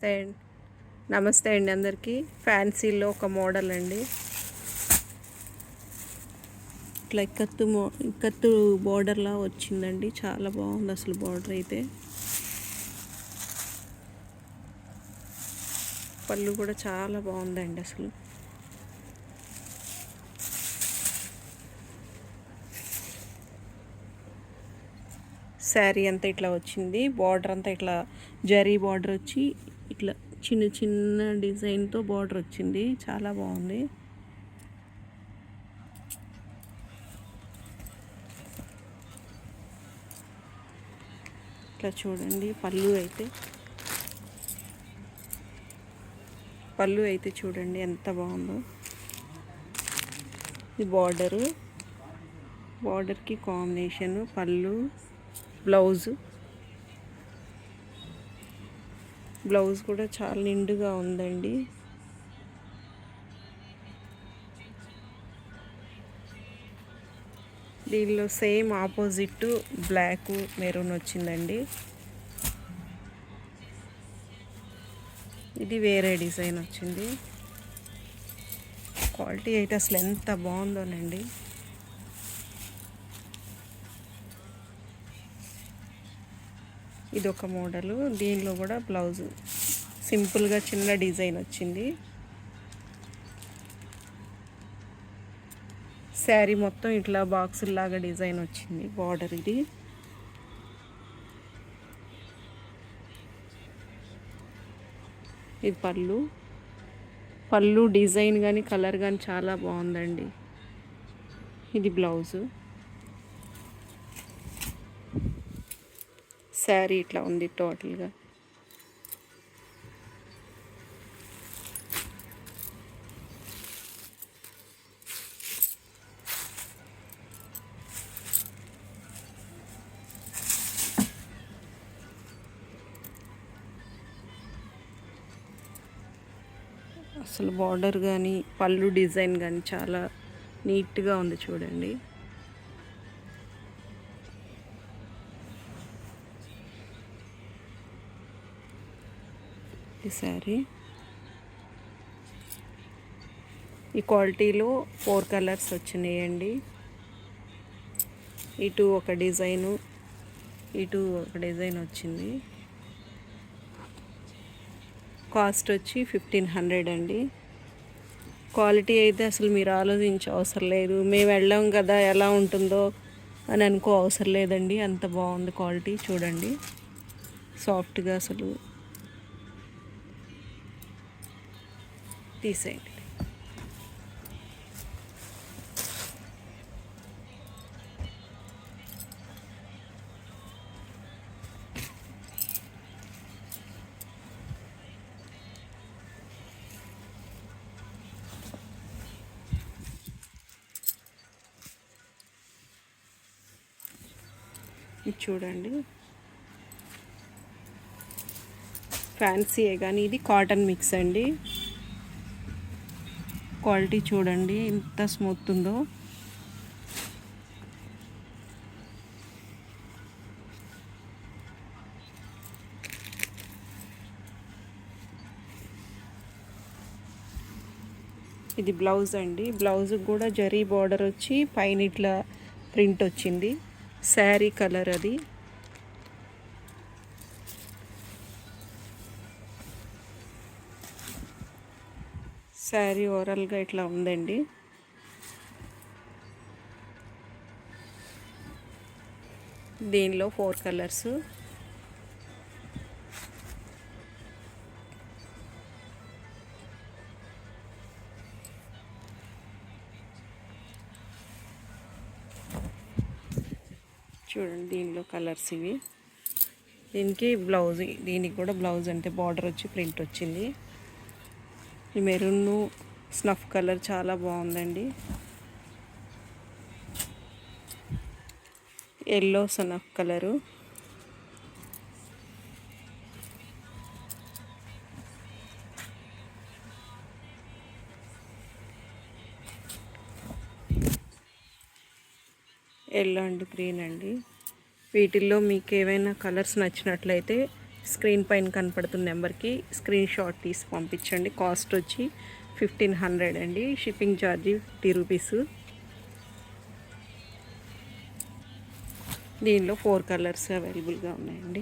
And నమస్తే అండి అందరికీ. ఫ్యాన్సీలో ఒక మోడల్ అండి. ఇట్లా ఇక్కత్తు బోర్డర్లా వచ్చిందండి. చాలా బాగుంది అసలు బోర్డర్ అయితే. పళ్ళు కూడా చాలా బాగుందండి అసలు. శారీ అంతా ఇట్లా వచ్చింది. బార్డర్ అంతా ఇట్లా జరీ బార్డర్ వచ్చి ఇట్లా చిన్న చిన్న డిజైన్తో బార్డర్ వచ్చింది. చాలా బాగుంది. ఇట్లా చూడండి పళ్ళు అయితే చూడండి ఎంత బాగుందో. ఇది బార్డర్కి కాంబినేషను పళ్ళు, బ్లౌజ్ కూడా చాలా నిండుగా ఉందండి. దీనిలో సేమ్ ఆపోజిట్ బ్లాక్ మెరూన్ వచ్చిందండి. ఇది వేరే డిజైన్ వచ్చింది. క్వాలిటీ అయితే అసలు ఎంత బాగుందోనండి. ఇది ఒక మోడలు. దీనిలో కూడా బ్లౌజ్ సింపుల్గా చిన్న డిజైన్ వచ్చింది. శారీ మొత్తం ఇట్లా బాక్సుల్లాగా డిజైన్ వచ్చింది బార్డర్. ఇది పళ్ళు డిజైన్ కానీ కలర్ కానీ చాలా బాగుందండి. ఇది బ్లౌజు. శారీ ఇట్లా ఉంది టోటల్గా. అసలు బార్డర్ కానీ పళ్ళు డిజైన్ కానీ చాలా నీట్గా ఉంది చూడండి. ఈ శారీ ఈ క్వాలిటీలో 4 కలర్స్ వచ్చినాయండి. ఇటు ఒక డిజైన్ వచ్చింది. కాస్ట్ వచ్చి 1500 అండి. క్వాలిటీ అయితే అసలు మీరు ఆలోచించే అవసరం లేదు. మేము వెళ్ళాం కదా ఎలా ఉంటుందో అని అనుకో అవసరం లేదండి. అంత బాగుంది క్వాలిటీ. చూడండి సాఫ్ట్గా అసలు. తీసేయండి. ఇది చూడండి ఫ్యాన్సీయే కానీ ఇది కాటన్ మిక్స్ అండి. క్వాలిటీ చూడండి ఎంత స్మూత్ ఉందో. ఇది బ్లౌజ్ అండి. బ్లౌజ్ కూడా జరీ బార్డర్ వచ్చి పైన ఇట్లా ప్రింట్ వచ్చింది. శారీ కలర్ అది. శారీ ఓవరాల్గా ఇట్లా ఉందండి. దీనిలో 4 కలర్స్. చూడండి దీనిలో కలర్స్ ఇవి. దీనికి కూడా బ్లౌజ్ అంటే బార్డర్ వచ్చి ప్రింట్ వచ్చింది. ఈ మెరూన్ స్నఫ్ కలర్ చాలా బాగుందండి. Yellow snuff colour. Yellow and green అండి. వీటిల్లో మీకు ఏవైనా కలర్స్ నచ్చినట్లయితే స్క్రీన్ పైన కనపడుతున్న నెంబర్కి స్క్రీన్ షాట్ తీసి పంపించండి. కాస్ట్ వచ్చి 1500 అండి. Shipping charge 50 rupees. దీనిలో 4 కలర్స్ అవైలబుల్గా ఉన్నాయండి.